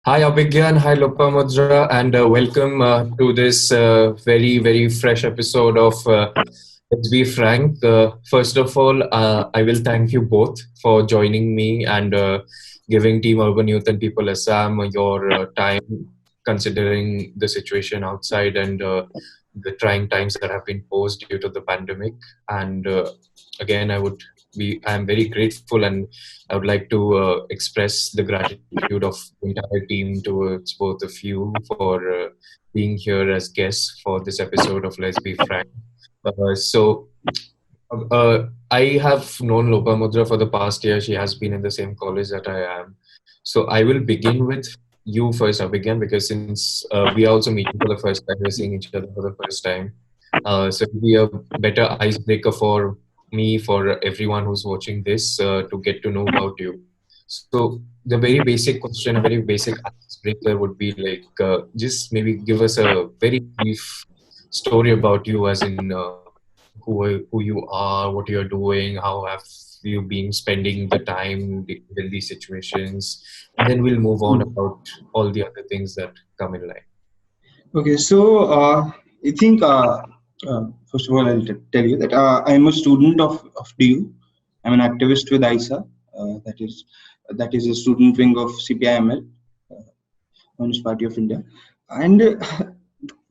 Hi Abhigyan, hi Lopamudra, and welcome to this very fresh episode of Let's Be Frank. First of all, I will thank you both for joining me and giving Team Urban Youth and People Assam your time, considering the situation outside and the trying times that have been posed due to the pandemic. And again, I am very grateful, and I would like to express the gratitude of the entire team towards both of you for being here as guests for this episode of Let's Be Frank. I have known Lopamudra for the past year. She has been in the same college that I am. So I will begin with you first, Abhigyan, because since we are also meeting for the first time, we're seeing each other for the first time. So it'll be a better icebreaker for me, for everyone who's watching this, to get to know about you. So the very basic question, a very basic icebreaker would be like, just maybe give us a very brief story about you, as in who you are, what you're doing, how have you been spending the time in these situations, and then we'll move on Hmm. about all the other things that come in line. Okay, I think first of all, tell you that I am a student of DU. I'm an activist with ISA, that is a student wing of CPIML, Communist Party of India. And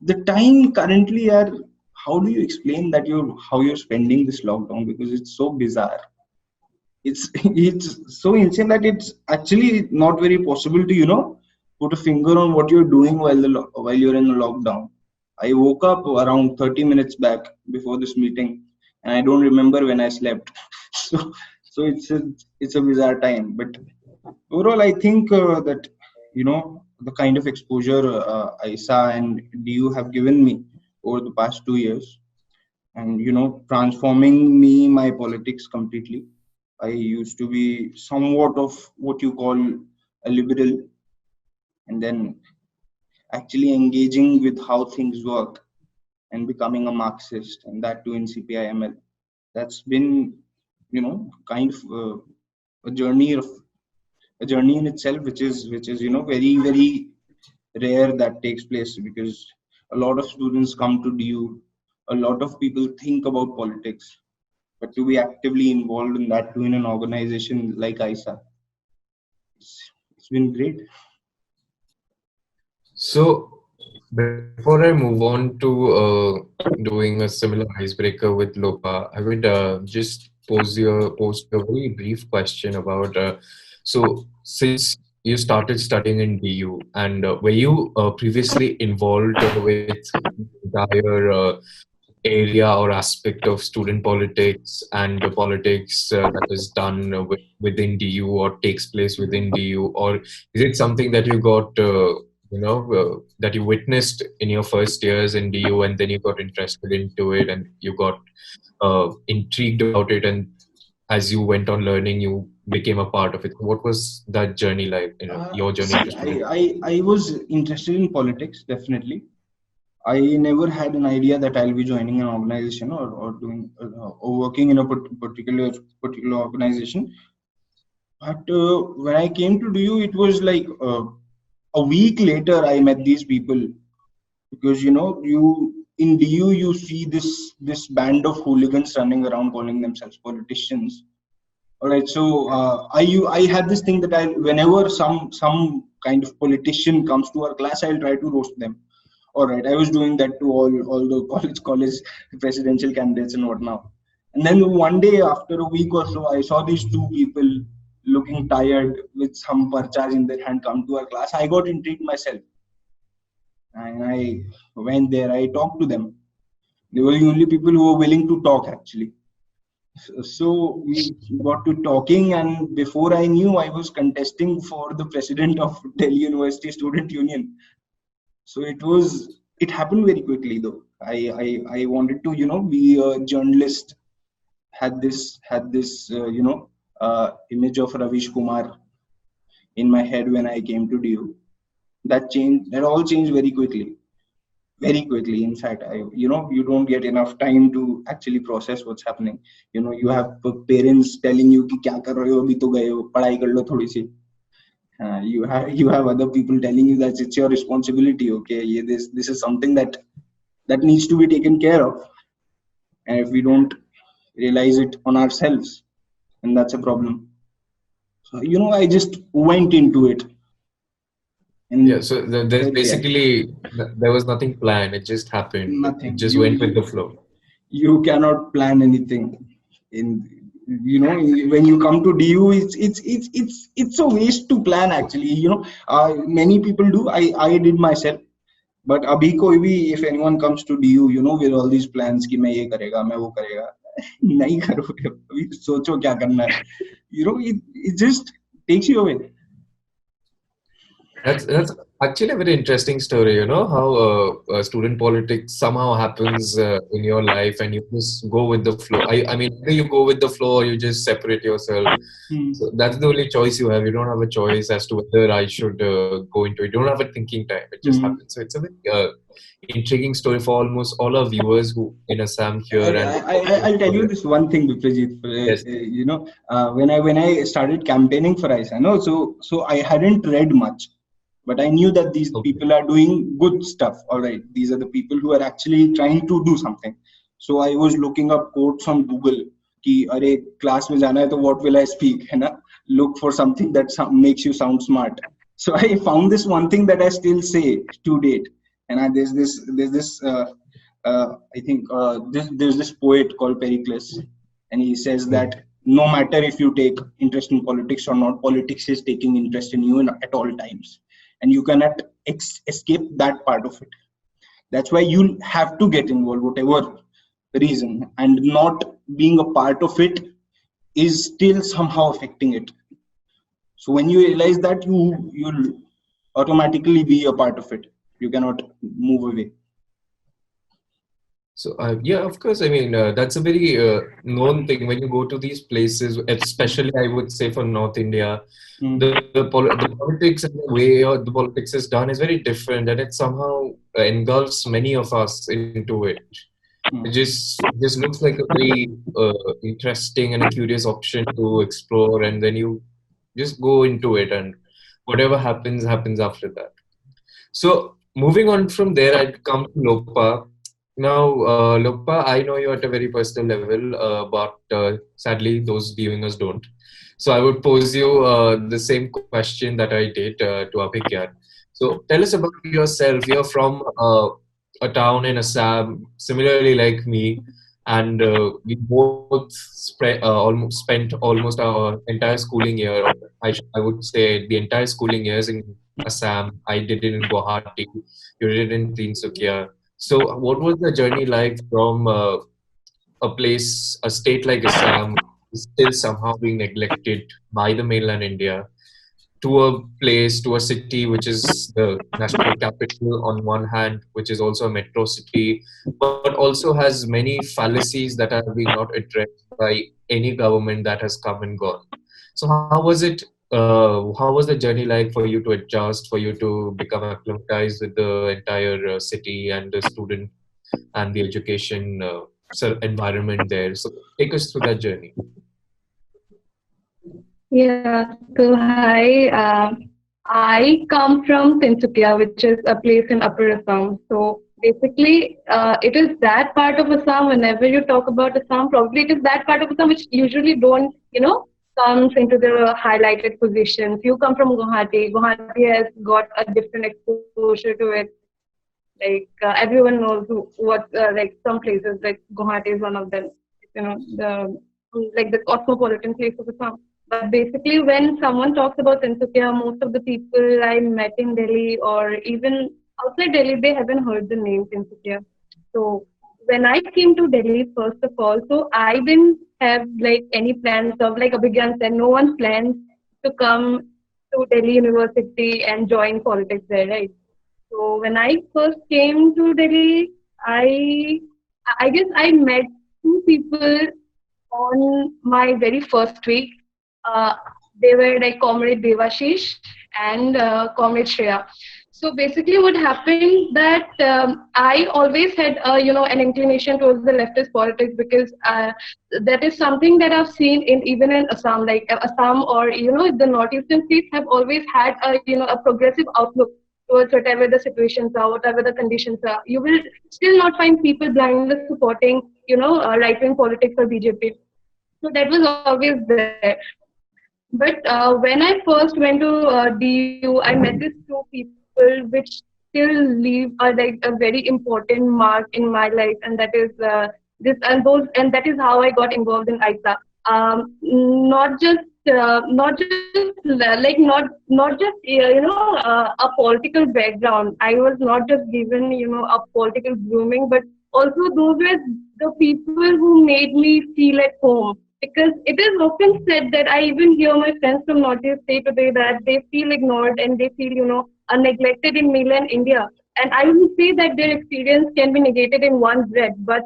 the time currently, how do you explain that you're spending this lockdown? Because it's so bizarre. It's so insane that it's actually not very possible to put a finger on what you're doing while you're in a lockdown. I woke up around 30 minutes back before this meeting, and I don't remember when I slept. so so it's a bizarre time, but overall I think that the kind of exposure I saw and you have given me over the past 2 years, and transforming my politics completely. I used to be somewhat of what you call a liberal, and then actually engaging with how things work and becoming a Marxist, and that too in CPIML. That's been, kind of a journey of a journey in itself, which is very rare that takes place, because a lot of students come to DU, a lot of people think about politics, but to be actively involved in that too in an organization like ISA, it's been great. So before I move on to doing a similar icebreaker with Lopa, I would just pose a very brief question about. So since you started studying in DU, and were you previously involved with the entire area or aspect of student politics and the politics that is done within DU or takes place within DU, or is it something that you got, that you witnessed in your first years in DU, and then you got interested into it and you got intrigued about it, and as you went on learning, you became a part of it? What was that journey like? Your journey See, into student. I was interested in politics, definitely. I never had an idea that I'll be joining an organization, or working in a particular organization. But when I came to DU, it was like a week later I met these people, because you in DU you see this band of hooligans running around calling themselves politicians. All right, so I had this thing that I whenever some kind of politician comes to our class, I'll try to roast them. All right, I was doing that to all the college presidential candidates and whatnot. And then one day, after a week or so, I saw these two people looking tired with some parchas in their hand come to our class. I got intrigued myself, and I went there. I talked to them. They were the only people who were willing to talk, actually. So we got to talking, and before I knew, I was contesting for the president of Delhi University Student Union. So it happened very quickly, though. I wanted to be a journalist. Had this image of Ravish Kumar in my head when I came to DU. That all changed very quickly. Very quickly, in fact. You don't get enough time to actually process what's happening. You have parents telling you कि क्या कर रहे हो, अभी तो गए हो, पढ़ाई कर लो थोड़ी सी. You have other people telling you that it's your responsibility. Okay, yeah, this is something that needs to be taken care of, and if we don't realize it on ourselves, then that's a problem. So I just went into it, Yeah, and so there's yeah, basically there was nothing planned. It just happened. It nothing. just went with the flow. You cannot plan anything. In when you come to DU, it's a waste to plan actually. Many people do. I did myself. But अभी कोई भी, if anyone comes to DU, with all these plans कि मैं ये करेगा, मैं वो करेगा, नहीं करोगे, अभी सोचो क्या करना है. It just takes you away. That's actually a very interesting story. You know how student politics somehow happens in your life, and you just go with the flow. I mean, either you go with the flow or you just separate yourself. Hmm. So that's the only choice you have. You don't have a choice as to whether I should go into it. You don't have a thinking time. It just Hmm. happens. So it's a very intriguing story for almost all our viewers who in Assam here and I'll tell you this one thing, Viprajit. yes. When I started campaigning for ISA, no, so I hadn't read much, but I knew that these Okay. people are doing good stuff. All right, these are the people who are actually trying to do something. So I was looking up quotes on Google. कि अरे class में जाना है तो what will I speak, है ना? Look for something that makes you sound smart. So I found this one thing that I still say to date, and I think there's this poet called Pericles, and he says Hmm. that no matter if you take interest in politics or not, politics is taking interest in you at all times, and you cannot escape that part of it. That's why you have to get involved, whatever reason, and not being a part of it is still somehow affecting it. So when you realize that, you'll automatically be a part of it. You cannot move away. So yeah, of course. I mean, that's a very known thing when you go to these places, especially I would say for North India. Mm. The politics and the way the politics is done is very different, and it somehow engulfs many of us into it. It Mm. just looks like a very interesting and a curious option to explore, and then you just go into it, and whatever happens happens after that. So moving on from there, I'd come to Lopa. Now, Lopa, I know you at a very personal level, but sadly, those viewing us don't. So I would pose you the same question that I did to Abhigyan. So tell us about yourself. You're from a town in Assam, similarly like me, and we both almost spent almost our entire schooling year, or I would say the entire schooling years in Assam. I did it in Guwahati. You did it in Tinsukia. So, what was the journey like from a state like Assam, is still somehow being neglected by the mainland India, to a place, to a city which is the national capital on one hand, which is also a metro city, but also has many fallacies that are being not addressed by any government that has come and gone. So, how was it? How was the journey like for you to adjust, for you to become acclimatized with the entire city and the student and the education environment there? So, take us through that journey. Yeah, so hi. I come from Tinsukia, which is a place in Upper Assam. So basically, it is that part of Assam. Whenever you talk about Assam, probably it is that part of Assam which usually don't, comes into the highlighted positions. You come from Guwahati. Guwahati has got a different exposure to it. Like everyone knows what like some places like Guwahati is one of them. The like the cosmopolitan place of Assam. But basically, when someone talks about Tinsukia, most of the people I met in Delhi or even outside Delhi, they haven't heard the name Tinsukia. So when I came to Delhi, first of all, so I didn't have like any plans of like Abhigyan said, no one plans to come to Delhi University and join politics there, right? So when I first came to Delhi, I guess I met two people on my very first week. Uh, they were like Comrade Devashish and Comrade Shreya. So basically, what happened that I always had, an inclination towards the leftist politics because that is something that I've seen in even in Assam, like Assam or the northeastern states have always had a progressive outlook towards whatever the situations are, whatever the conditions are. You will still not find people blindly supporting right wing politics or BJP. So that was always there. But when I first went to DU, I met these two people which still leave like a very important mark in my life, and that is and that is how I got involved in ISA. Not just a political background. I was not just given a political grooming, but also those were the people who made me feel at home. Because it is often said that I even hear my friends from Northeast say today that they feel ignored and they feel, neglected in mainland India. And I would say that their experience can be negated in one breath. But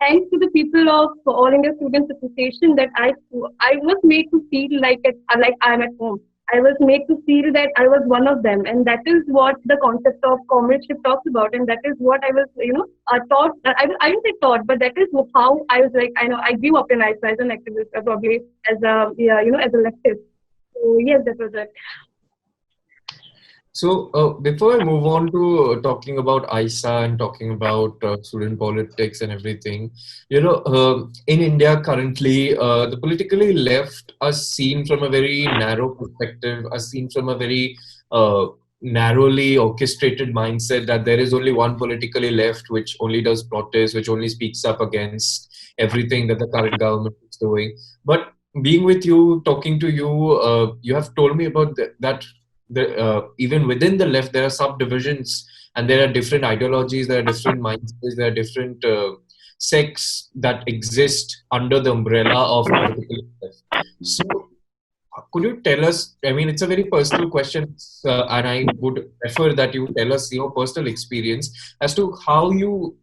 thanks to the people of All India Students Association, that I was made to feel like I'm at home. I was made to feel that I was one of them, and that is what the concept of comradeship talks about, and that is what I was, taught. I didn't say taught, but that is how I was like. I know I grew up in ISA as an activist, probably as a as a leftist. So yes, that was it. So before I move on to talking about ISA and talking about student politics and everything, in India currently, the politically left are seen from a very narrow perspective, are seen from a very narrowly orchestrated mindset that there is only one politically left which only does protests, which only speaks up against everything that the current government is doing. But being with you, talking to you, you have told me about that even within the left there are subdivisions and there are different ideologies, there are different mindsets, there are different sects that exist under the umbrella of political left. So could you tell us, I mean, it's a very personal question, and I would prefer that you tell us your personal experience as to how you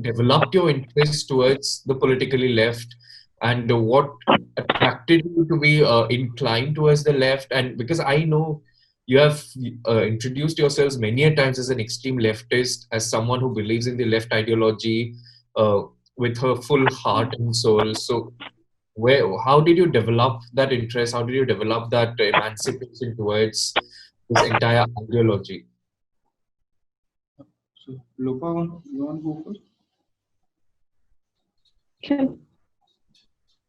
developed your interest towards the politically left, and what attracted you to be inclined towards the left. And because I know you have introduced yourselves many a times as an extreme leftist, as someone who believes in the left ideology with her full heart and soul. So how did you develop that interest? How did you develop that emancipation towards this entire ideology? So, Lopa, you want to go first?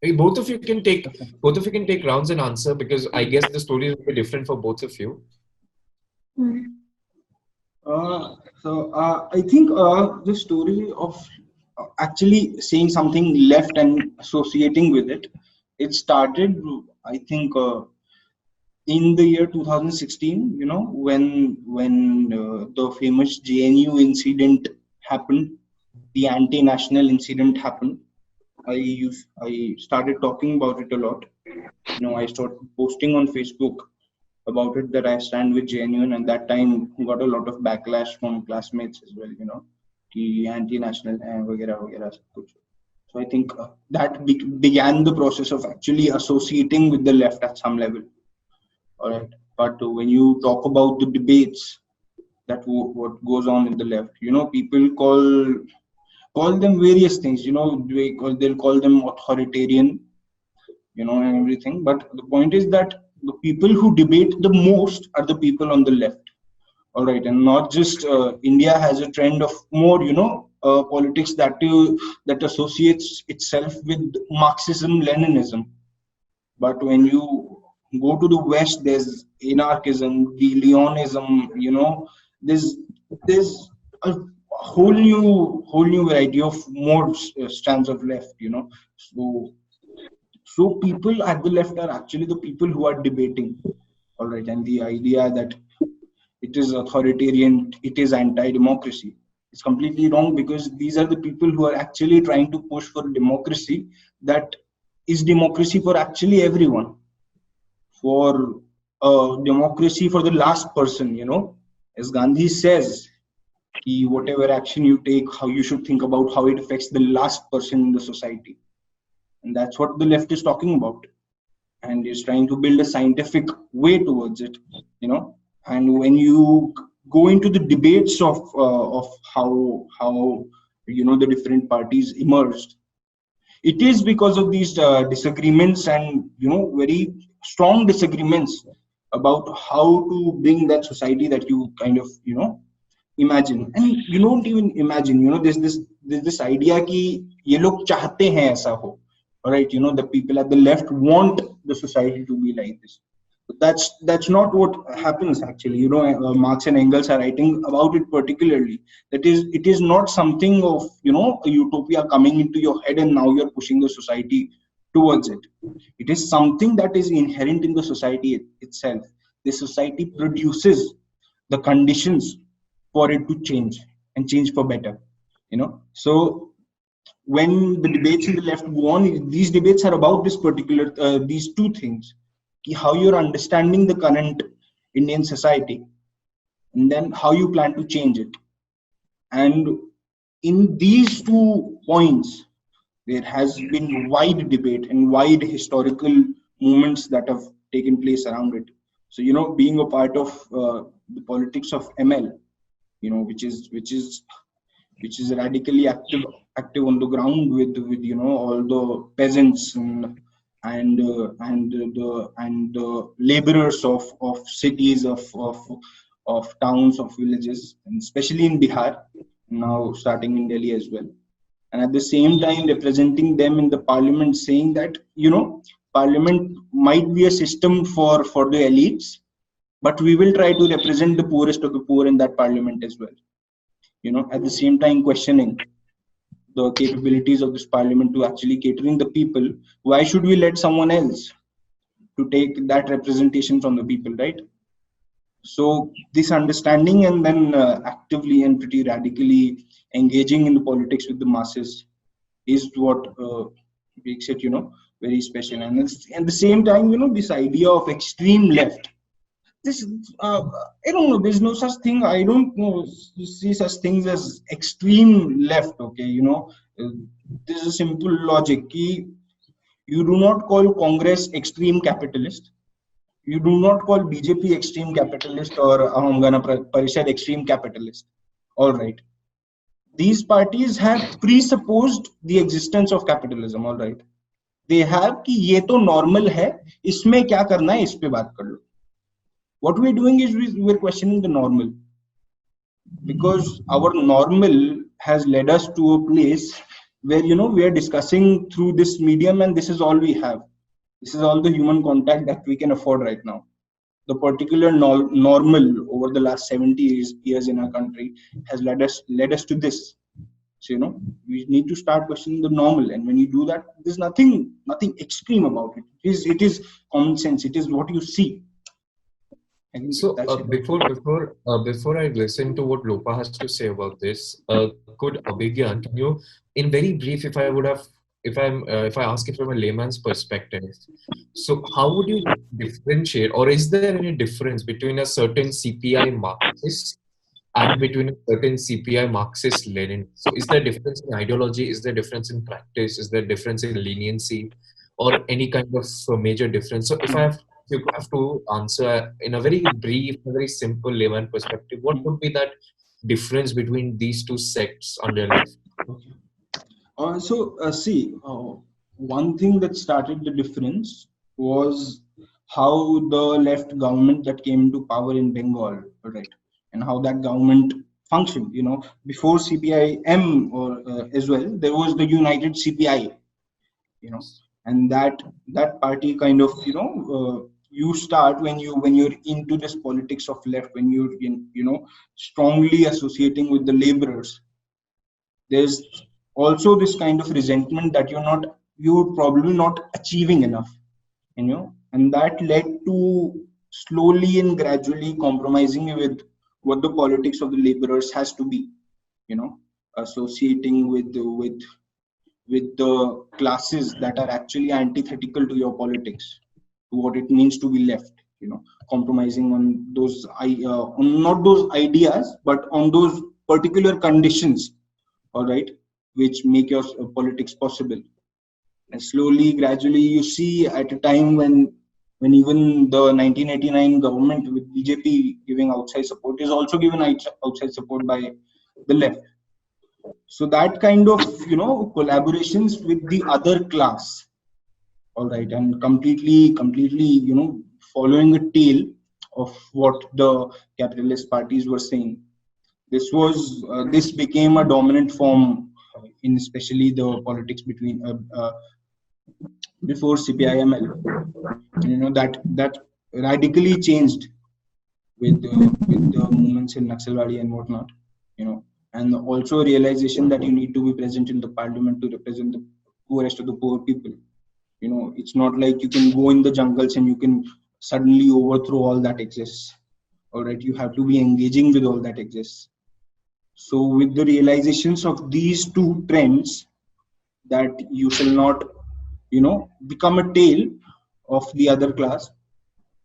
Hey, both of you can take rounds and answer, because I guess the story will be different for both of you. I think the story of actually saying something left and associating with it, it started, I think, in the year 2016. When the famous JNU incident happened, the anti-national incident happened. I started talking about it a lot. I started posting on Facebook about it, that I stand with JNU, and that time got a lot of backlash from classmates as well. The anti-national and वगैरह वगैरह सब कुछ. So I think that began the process of actually associating with the left at some level. All right, but when you talk about the debates, that what goes on in the left, people call them various things. They'll call them authoritarian, and everything. But the point is that the people who debate the most are the people on the left. All right, and not just India has a trend of more, politics that associates itself with Marxism, Leninism. But when you go to the West, there's anarchism, De Leonism. There's a whole new variety of more strands of left. So people at the left are actually the people who are debating. All right, and the idea that it is authoritarian, it is anti-democracy, it's completely wrong, because these are the people who are actually trying to push for democracy that is democracy for actually everyone, for democracy for the last person. As Gandhi says, whatever action you take, how you should think about how it affects the last person in the society. And that's what the left is talking about. and is trying to build a scientific way towards it, and when you go into the debates of how the different parties emerged, it is because of these disagreements, and very strong disagreements about how to bring that society that you kind of imagine. And you don't even imagine, there's this idea ki ye log chahte hain aisa ho. All right, the people at the left want the society to be like this. But that's not what happens actually. Marx and Engels are writing about it particularly. That is, it is not something of a utopia coming into your head and now you're pushing the society towards it. It is something that is inherent in the society itself. The society produces the conditions for it to change, and change for better. So when the debates in the left go on, these debates are about this particular these two things: how you're understanding the current Indian society, and then how you plan to change it. And in these 2 points, there has been wide debate and wide historical movements that have taken place around it. So being a part of the politics of ML, which is radically active on the ground with all the peasants and the laborers of cities, of towns, of villages, and especially in Bihar, now starting in Delhi as well. And at the same time representing them in the parliament, saying that parliament might be a system for the elites, but we will try to represent the poorest of the poor in that parliament as well. At the same time questioning the capabilities of this parliament to actually catering the people. Why should we let someone else to take that representation from the people, right? So this understanding, and then actively and pretty radically engaging in the politics with the masses, is what makes it very special. And at the same time, this idea of extreme left, this I don't know, there's no such thing. I don't know, see such things as extreme left. Okay, there's a simple logic. You do not call Congress extreme capitalist, you do not call BJP extreme capitalist, or Aham Parishad extreme capitalist. All right, these parties have presupposed the existence of capitalism. All right, they have कि ये तो normal है, इसमें क्या करना है, इस पे बात कर लो. What we're doing is we're questioning the normal, because our normal has led us to a place where we are discussing through this medium, and this is all we have. This is all the human contact that we can afford right now. The particular normal over the last 70 years in our country has led us to this. So we need to start questioning the normal, and when you do that, there's nothing extreme about it. It is common sense. It is what you see. So before I listen to what Lopa has to say about this, could Abhigyan, can you, in very brief, if I ask it from a layman's perspective, so how would you differentiate, or is there any difference between a certain CPI Marxist and between a certain CPI Marxist Lenin? So is there difference in ideology? Is there difference in practice? Is there difference in leniency, or any kind of major difference? So if you have to answer in a very brief, a very simple layman perspective, what would be that difference between these two sects on their left? See, one thing that started the difference was how the left government that came into power in Bengal, right, and how that government functioned. Before CPIM or as well, there was the United CPI, and that party kind of you start when you're into this politics of left, when you're strongly associating with the laborers. There's also this kind of resentment that you're probably not achieving enough, and that led to slowly and gradually compromising with what the politics of the laborers has to be, associating with the classes that are actually antithetical to your politics, to what it means to be left, compromising on those on not those ideas, but on those particular conditions, all right, which make your politics possible. And slowly, gradually, you see at a time when even the 1989 government with BJP giving outside support is also given outside support by the left. So that kind of collaborations with the other class, all right, and completely following a tail of what the capitalist parties were saying. This became a dominant form in especially the politics between before CPIML. That radically changed with the movements in Naxalbari and whatnot. And also a realization that you need to be present in the parliament to represent the poorest of the poor people. It's not like you can go in the jungles and you can suddenly overthrow all that exists. All right, you have to be engaging with all that exists. So with the realizations of these two trends, that you shall not, become a tail of the other class,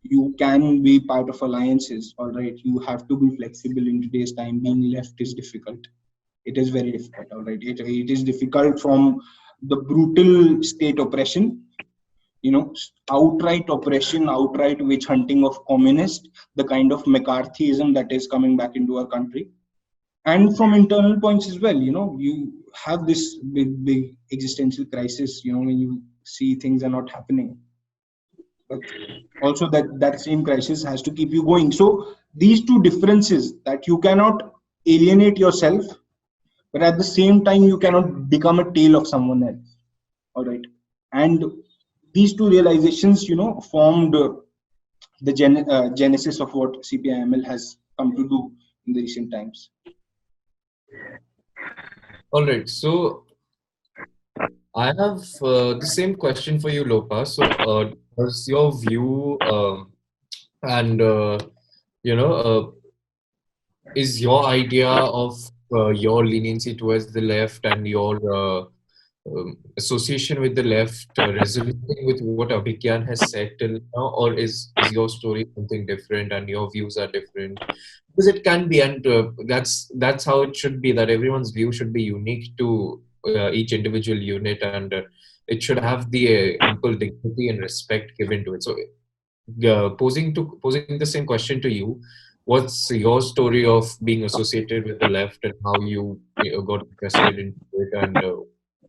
you can be part of alliances. All right, you have to be flexible in today's time. Being left is difficult. It is very difficult. All right, it is difficult from the brutal state oppression, outright oppression, outright witch hunting of communists, the kind of McCarthyism that is coming back into our country, and from internal points as well. You have this big existential crisis, when you see things are not happening, but also that same crisis has to keep you going. So these two differences, that you cannot alienate yourself, but at the same time you cannot become a tail of someone else. All right, and these two realizations formed the genesis of what CPIML has come to do in the recent times. All right, so I have the same question for you, Lopa. So, what's your view, and you know, is your idea of your leniency towards the left and your association with the left resonating with what Abhigyan has said till now, or is your story something different and your views are different? Because it can be, and that's how it should be. That everyone's view should be unique to each individual unit, and it should have the ample dignity and respect given to it. So, posing the same question to you, what's your story of being associated with the left and how you got interested into it, and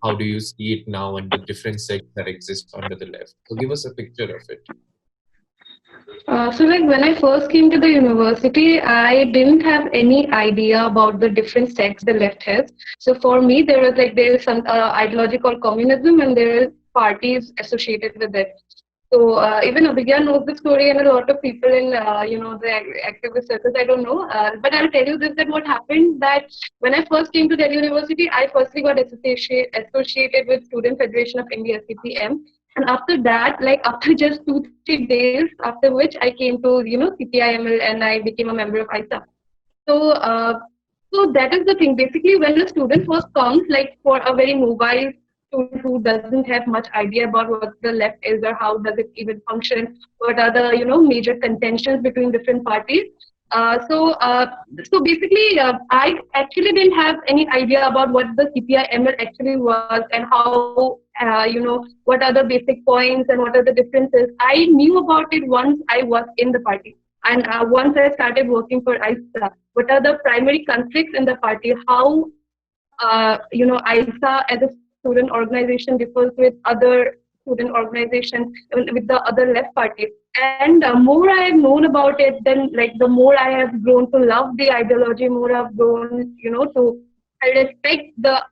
how do you see it now and the different sects that exist under the left? So give us a picture of it. So like when I first came to the university, I didn't have any idea about the different sects the left has. So for me, there is some ideology called communism, and there is parties associated with it. So even Abhigyan knows the story, and a lot of people in the activist circles, I don't know. But I'll tell you this: that what happened, that when I first came to Delhi University, I firstly got associated with Student Federation of India (CPM). And after that, like after just 2-3 days, after which I came to CPIML, and I became a member of ISA. So so that is the thing. Basically, when a student first comes, like for a very mobile student who doesn't have much idea about what the left is or how does it even function, what are the major contentions between different parties. So basically, I actually didn't have any idea about what the CPI-ML actually was, and how what are the basic points and what are the differences. I knew about it once I was in the party, and once I started working for ISA. What are the primary conflicts in the party? How ISA as a student organization differs with other student organizations, with the other left parties. And more I have known about it, then like the more I have grown to love the ideology, more I've grown, to respect the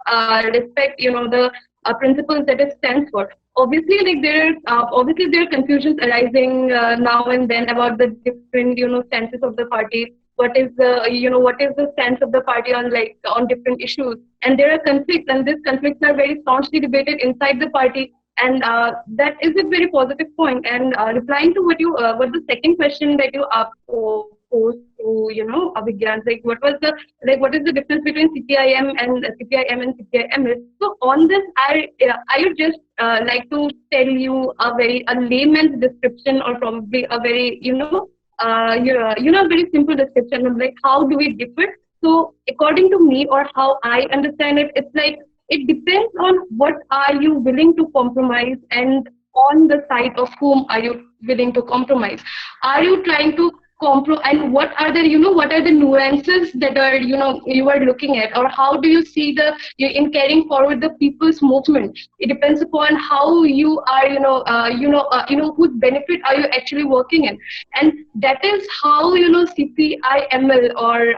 principles that it stands for. Obviously, like there are confusions arising now and then about the different stances of the party. What is the stance of the party on different issues, and there are conflicts, and these conflicts are very staunchly debated inside the party, and that is a very positive point. And replying to what the second question that you posed to Abhigyan, like what is the difference between CPIM and CPIM and CPIM? So on this, I would just like to tell you a layman's description, or probably a very very simple description of like how do we differ. So according to me, or how I understand it, it's like it depends on what are you willing to compromise, and on the side of whom are you willing to compromise. Are you trying to and what are the, what are the nuances that are, you are looking at, or how do you see the, in carrying forward the people's movement? It depends upon how you are, whose benefit are you actually working in. And that is how, CPIML or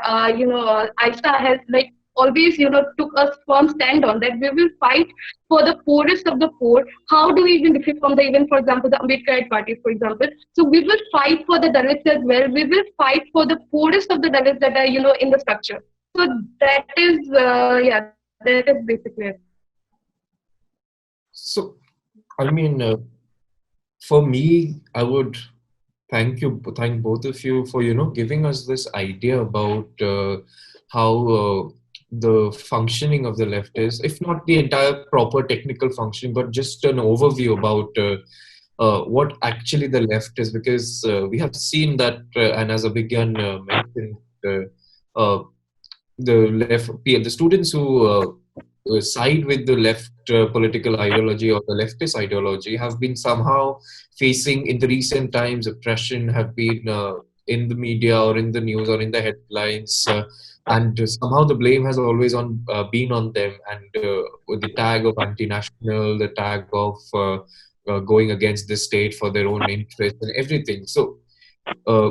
ISA has like always, took a firm stand on that. We will fight for the poorest of the poor. How do we even differ from the, even for example, the Ambedkarite party, for example? So we will fight for the Dalits as well. We will fight for the poorest of the Dalits that are, in the structure. So that is, that is basically it. So, I mean, for me, I would thank both of you for giving us this idea about how the functioning of the left is, if not the entire proper technical functioning, but just an overview about what actually the left is, because we have seen that, and as Abhigyan mentioned, uh, the students who side with the left political ideology or the leftist ideology have been somehow facing in the recent times oppression, have been in the media or in the news or in the headlines, and somehow the blame has always been on them, and with the tag of anti-national, the tag of going against the state for their own interest and everything. So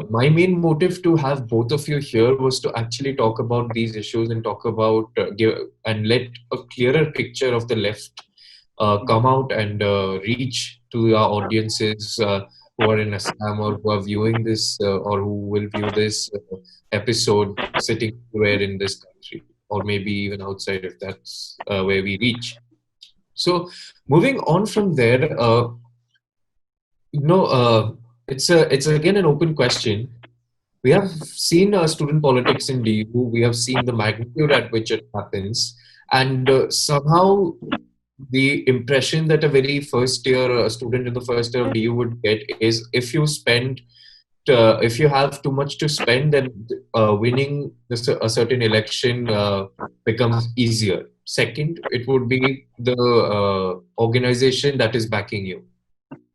my main motive to have both of you here was to actually talk about these issues and talk about and let a clearer picture of the left come out and reach to our audiences who are in Assam or who are viewing this or who will view this episode sitting anywhere in this country, or maybe even outside if that's where we reach. So moving on from there, you know, it's again an open question. We have seen student politics in DU. We have seen the magnitude at which it happens, and somehow the impression that a very first year a student in the first year of DU would get is if you have too much to spend, then winning a certain election becomes easier. Second, it would be the organization that is backing you.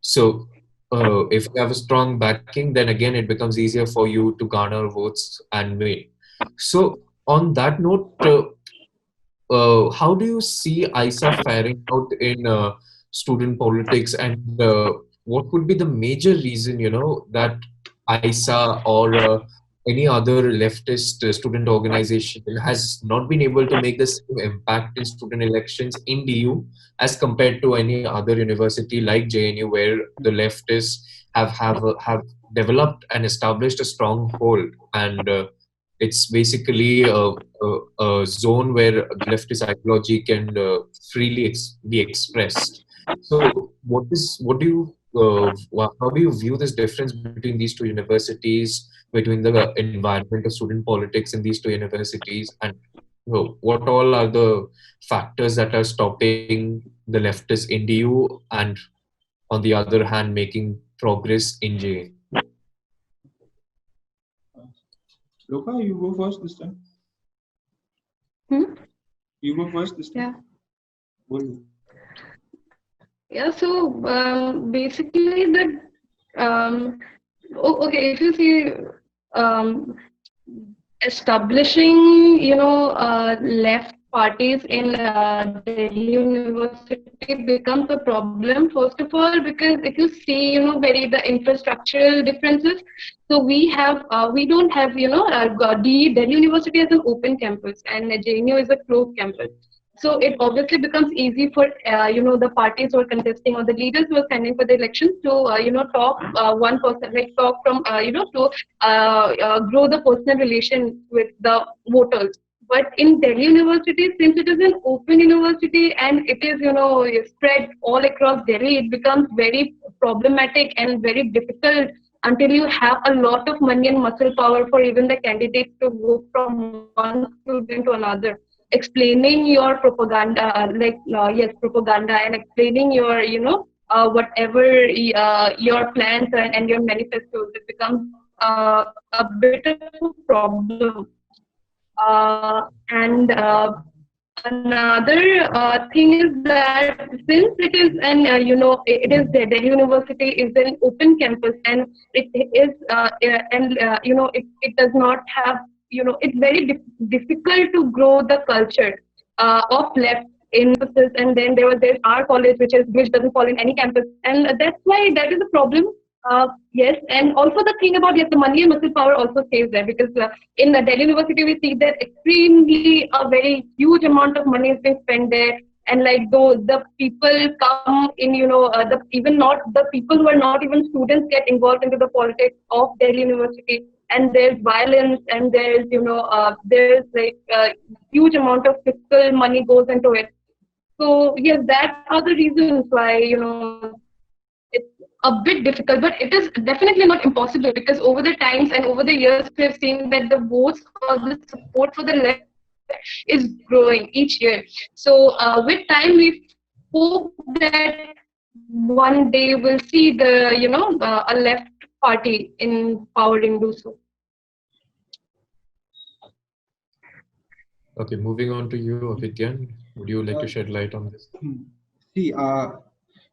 So, if you have a strong backing, then again it becomes easier for you to garner votes and win. So, on that note, how do you see ISA faring out in student politics, and what would be the major reason, that ISA or any other leftist student organization has not been able to make the same impact in student elections in DU as compared to any other university like JNU, where the leftists have developed and established a stronghold, and it's basically a zone where leftist ideology can freely be expressed. So, how do you view this difference between these two universities, between the environment of student politics in these two universities, and what all are the factors that are stopping the leftists in DU and, on the other hand, making progress in JN? Loka, you go first this time. You go first this time. Yeah. Yeah, so basically okay, if you see establishing, left parties in Delhi University becomes a problem, first of all, because if you see, very the infrastructural differences. So we don't have, Delhi University as an open campus, and JNU is a closed campus. So it obviously becomes easy for the parties who are contesting or the leaders who are standing for the elections to talk one person, like talk from to grow the personal relation with the voters. But in Delhi University, since it is an open university and it is spread all across Delhi, it becomes very problematic and very difficult until you have a lot of money and muscle power for even the candidates to go from one student to another, explaining your propaganda, propaganda, and explaining your, whatever your plans and your manifestos. It becomes a bit of a problem. And another thing is that since it is an it is the Delhi University is an open campus, and it is it does not have, it's very difficult to grow the culture of left in campuses. And then there's our college, which doesn't fall in any campus, and that's why that is a problem. Yes, and also the thing about, yes, the money and muscle power also stays there, because in the Delhi University we see that extremely a very huge amount of money is being spent there, and like though the people come in, the even not the people who are not even students get involved into the politics of Delhi University, and there's violence, and there's like huge amount of fiscal money goes into it. So yes, that are the reasons why it's a bit difficult, but it is definitely not impossible, because over the times and over the years we have seen that the votes or the support for the left is growing each year. So with time we hope that one day we'll see a left party in power in do so. Okay, moving on to you, Abhigyan. Would you like to Uh, shed light on this? See,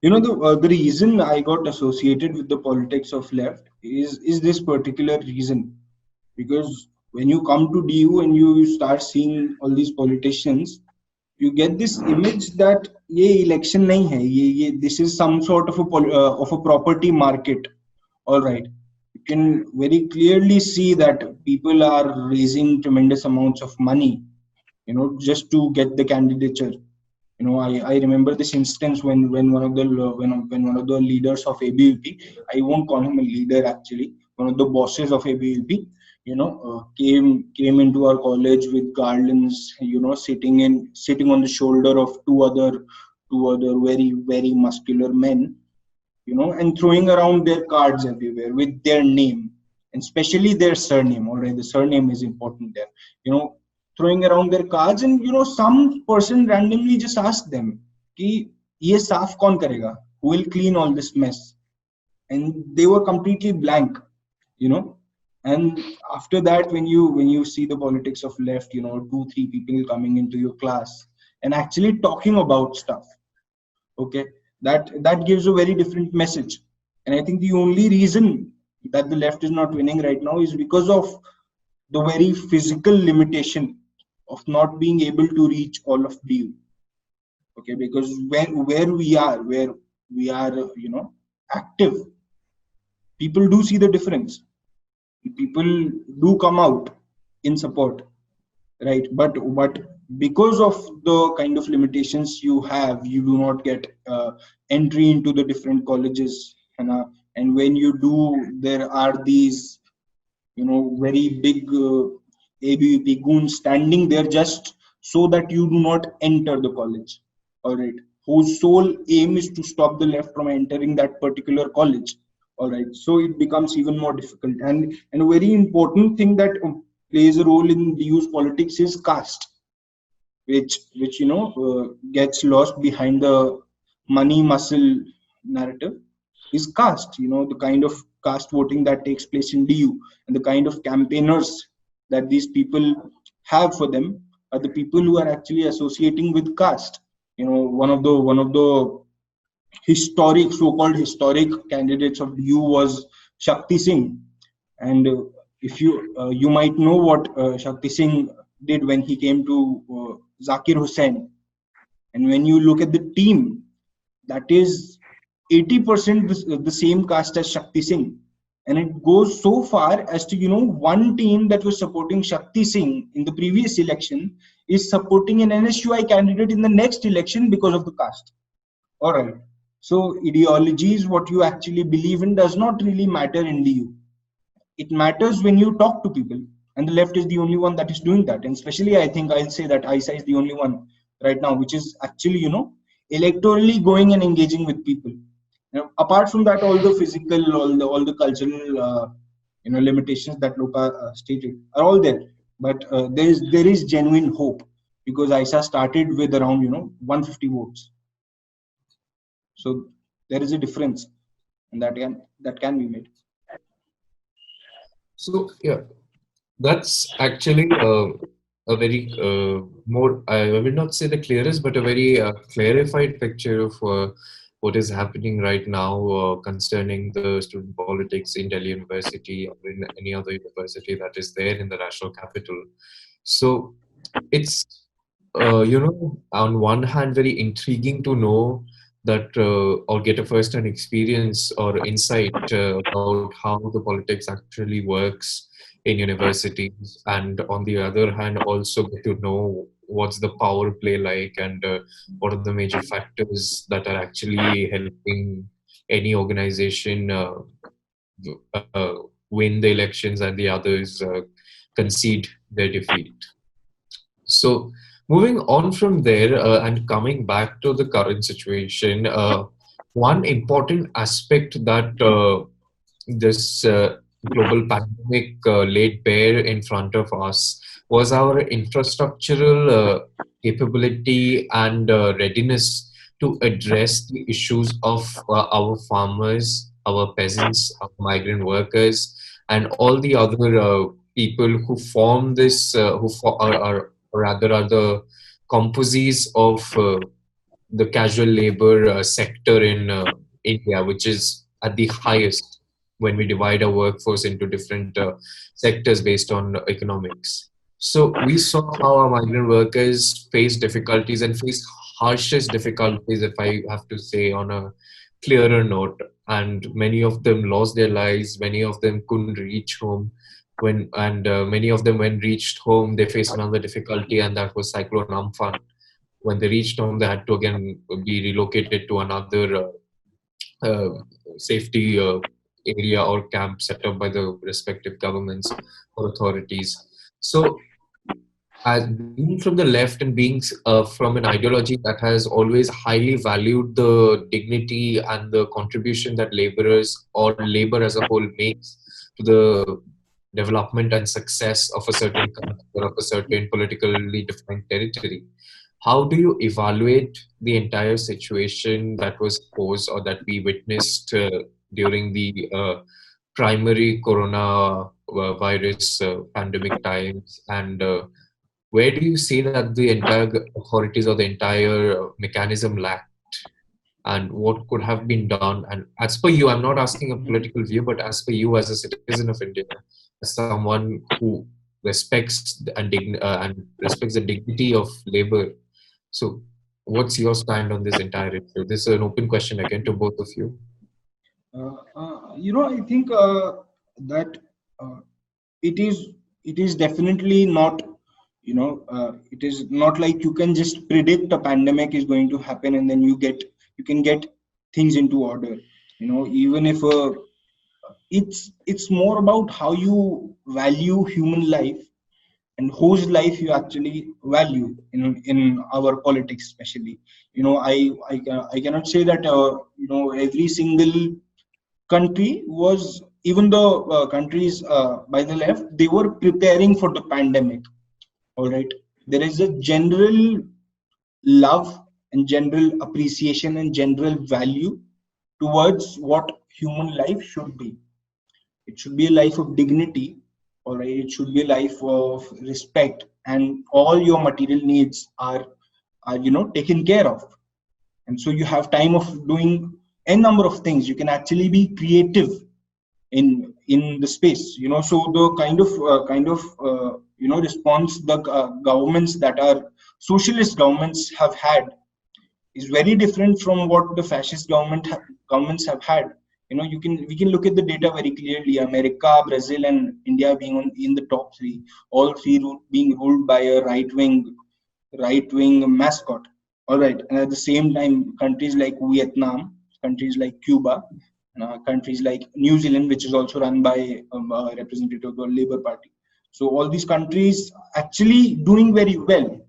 the reason I got associated with the politics of left is this particular reason, because when you come to DU and you start seeing all these politicians, you get this image that ये election नहीं है, ये this is some sort of a property market. All right, you can very clearly see that people are raising tremendous amounts of money, just to get the candidature. I remember this instance when one of the when one of the leaders of ABVP, I won't call him a leader actually, one of the bosses of ABVP, came into our college with garlands, sitting on the shoulder of two other very very muscular men, and throwing around their cards everywhere with their name, and especially their surname. All right, the surname is important there. You know, throwing around their cards, and some person randomly just asked them, "Ki ye saaf kaun karega? Who will clean all this mess?" And they were completely blank. You know, and after that, when you see the politics of left, two three people coming into your class and actually talking about stuff, okay, that gives a very different message. And I think the only reason that the left is not winning right now is because of the very physical limitation of not being able to reach all of you. Okay, because where we are active, people do see the difference, people do come out in support, right? But because of the kind of limitations you have, you do not get entry into the different colleges, and when you do, there are these very big ABVP goons standing there just so that you do not enter the college, all right, whose sole aim is to stop the left from entering that particular college. All right, so it becomes even more difficult. And a very important thing that plays a role in the youth politics is caste, which gets lost behind the money muscle narrative, is caste. The kind of caste voting that takes place in DU, and the kind of campaigners that these people have for them are the people who are actually associating with caste. One of the so-called historic candidates of DU was Shakti Singh. And if you might know what Shakti Singh did when he came to Zakir Hussain. And when you look at the team, that is 80% the same caste as Shakti Singh. And it goes so far as to, one team that was supporting Shakti Singh in the previous election is supporting an NSUI candidate in the next election because of the caste. All right. So ideology is what you actually believe in does not really matter in DU. It matters when you talk to people, and the left is the only one that is doing that. And especially, I think I'll say that ISA is the only one right now which is actually electorally going and engaging with people. Apart from that, all the physical, all the cultural limitations that Lopa stated are all there. But there is genuine hope, because ISA started with around 150 votes. So there is a difference, and that can be made. So yeah, that's actually a very more, I will not say the clearest, but a very clarified picture of what is happening right now concerning the student politics in Delhi University or in any other university that is there in the national capital. So it's on one hand very intriguing to know that or get a first-hand experience or insight about how the politics actually works in universities, and on the other hand also get to know what's the power play like, and what are the major factors that are actually helping any organization uh, win the elections and the others concede their defeat. So, moving on from there and coming back to the current situation, one important aspect that this global pandemic laid bare in front of us was our infrastructural capability and readiness to address the issues of our farmers, our peasants, our migrant workers, and all the other people who form this, are or rather are the composites of the casual labor sector in India, which is at the highest when we divide our workforce into different sectors based on economics. So we saw how our migrant workers face difficulties and face harshest difficulties, if I have to say, on a clearer note. And many of them lost their lives. Many of them couldn't reach home. Many of them, when reached home, they faced another difficulty, and that was Cyclone Amphan. When they reached home, they had to again be relocated to another uh, safety area or camp set up by the respective governments or authorities. So, as being from the left and being from an ideology that has always highly valued the dignity and the contribution that laborers or labor as a whole makes to the development and success of a certain country or of a certain politically defined territory, how do you evaluate the entire situation that was posed or that we witnessed during the primary corona virus pandemic times, and where do you see that the entire authorities or the entire mechanism lacked, and what could have been done? And as per you, I'm not asking a political view, but as per you as a citizen of India, as someone who respects and respects the dignity of labor, so what's your stand on this entire issue? This is an open question again to both of you. I think that uh, it is it is definitely not, it is not like you can just predict a pandemic is going to happen and then you can get things into order. Even if it's more about how you value human life and whose life you actually value in our politics, especially. I cannot say that every single country was, even the countries by the left, they were preparing for the pandemic. All right, there is a general love and general appreciation and general value towards what human life should be. It should be a life of dignity. All right, it should be a life of respect, and all your material needs are taken care of. And so you have time of doing a number of things. You can actually be creative in the space. So the response the governments that are socialist governments have had is very different from what the fascist governments have had. We can look at the data very clearly. America, Brazil, and India being in the top three, all three being ruled by a right wing mascot. All right, and at the same time, countries like Vietnam, countries like Cuba, countries like New Zealand, which is also run by a representative of the Labour Party. So all these countries actually doing very well.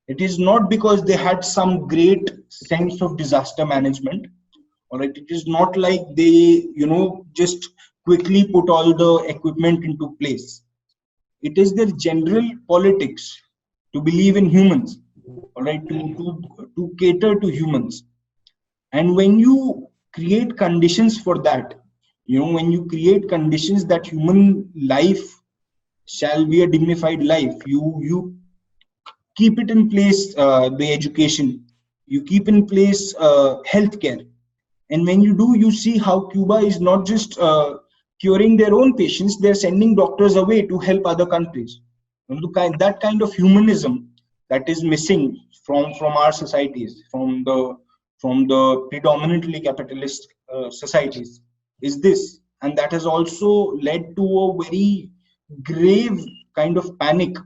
It is not because they had some great sense of disaster management. All right, it is not like they just quickly put all the equipment into place. It is their general politics to believe in humans. All right, to cater to humans. And when you create conditions for that, when you create conditions that human life shall be a dignified life, you keep it in place, the education, you keep in place healthcare. And when you do, you see how Cuba is not just curing their own patients, they're sending doctors away to help other countries. That kind of humanism that is missing from our societies, from the predominantly capitalist societies, is this. And that has also led to a very grave kind of panic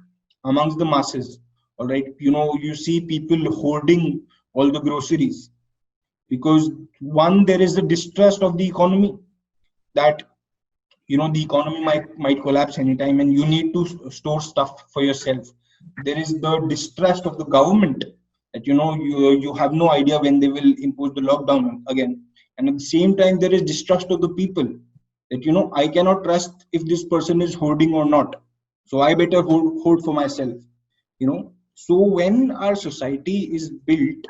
amongst the masses. All right, you see people hoarding all the groceries, because one, there is a distrust of the economy, that the economy might collapse anytime and you need to store stuff for yourself. There is the distrust of the government, that you have no idea when they will impose the lockdown again. And at the same time, there is distrust of the people, that I cannot trust if this person is hoarding or not, so I better hoard for myself. So when our society is built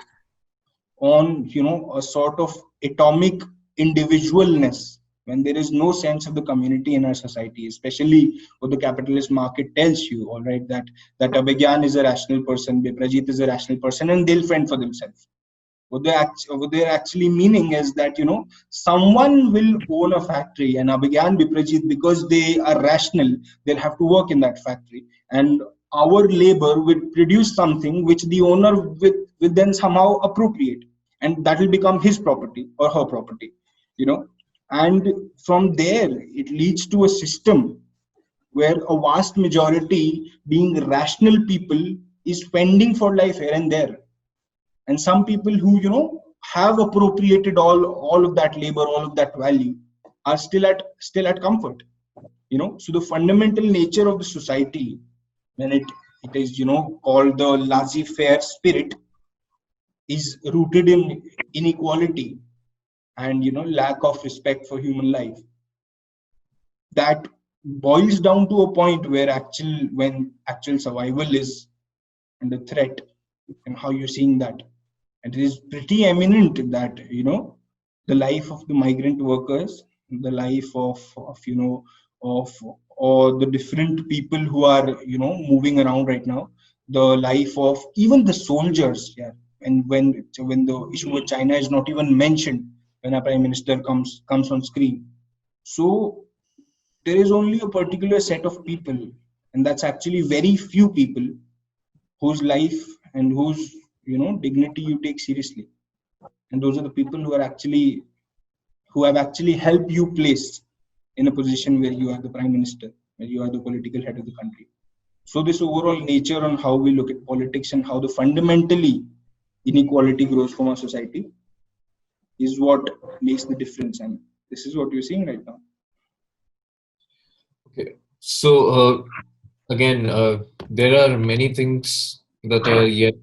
on a sort of atomic individualness, when there is no sense of the community in our society, especially what the capitalist market tells you, all right, that Abhigyan is a rational person, Biprajit is a rational person, and they'll fend for themselves. What they're actually meaning is that someone will own a factory, and Abhigyan, Biprajit, because they are rational, they'll have to work in that factory, and our labor will produce something which the owner will then somehow appropriate, and that will become his property or her property. you know and from there it leads to a system where a vast majority, being rational people, is fending for life here and there, and some people who have appropriated all of that labor, all of that value, are still at comfort. So the fundamental nature of the society, when it is called the laissez-faire spirit, is rooted in inequality and lack of respect for human life. That boils down to a point where actual survival is under threat. And how you're seeing that, and it is pretty eminent that the life of the migrant workers, the life of or the different people who are moving around right now, the life of even the soldiers. Yeah. And when the issue with China is not even mentioned, when a prime minister comes on screen. So there is only a particular set of people, and that's actually very few people, whose life and whose dignity you take seriously. And those are the people who have actually helped you place in a position where you are the prime minister, where you are the political head of the country. So this overall nature on how we look at politics and how the fundamentally inequality grows from our society is what makes the difference, and this is what you're seeing right now. Okay. So, again, there are many things that are yet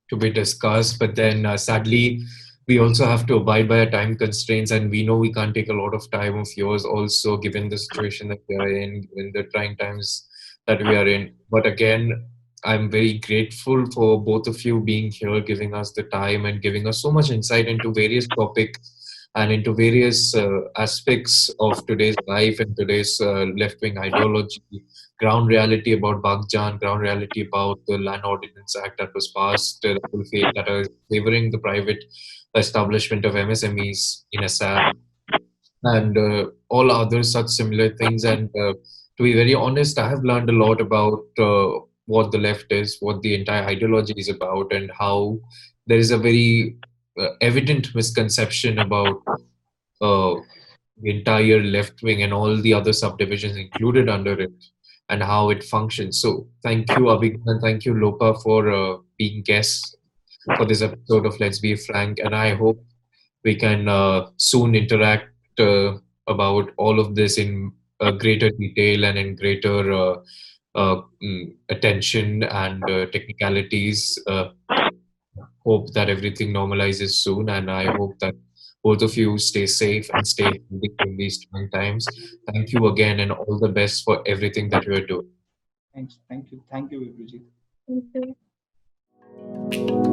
to be discussed, but then sadly, we also have to abide by our time constraints, and we know we can't take a lot of time of yours also, given the situation that we are in, given the trying times that we are in. But again, I'm very grateful for both of you being here, giving us the time and giving us so much insight into various topics and into various aspects of today's life and today's left-wing ideology, ground reality about Baghjan, ground reality about the Land Ordinance Act that was passed, that are favoring the private establishment of MSMEs in Assam, and all other such similar things. And to be very honest, I have learned a lot about what the left is, what the entire ideology is about, and how there is a very evident misconception about uh, the entire left wing and all the other subdivisions included under it and how it functions. So thank you, Abhigyan, and thank you, Lopa, for being guests for this episode of Let's Be Frank. And I hope we can soon interact about all of this in greater detail and in greater attention and technicalities. Hope that everything normalizes soon, and I hope that both of you stay safe and stay healthy in these trying times. Thank you again, and all the best for everything that you are doing. Thanks. Thank you, Vipulji. Thank you.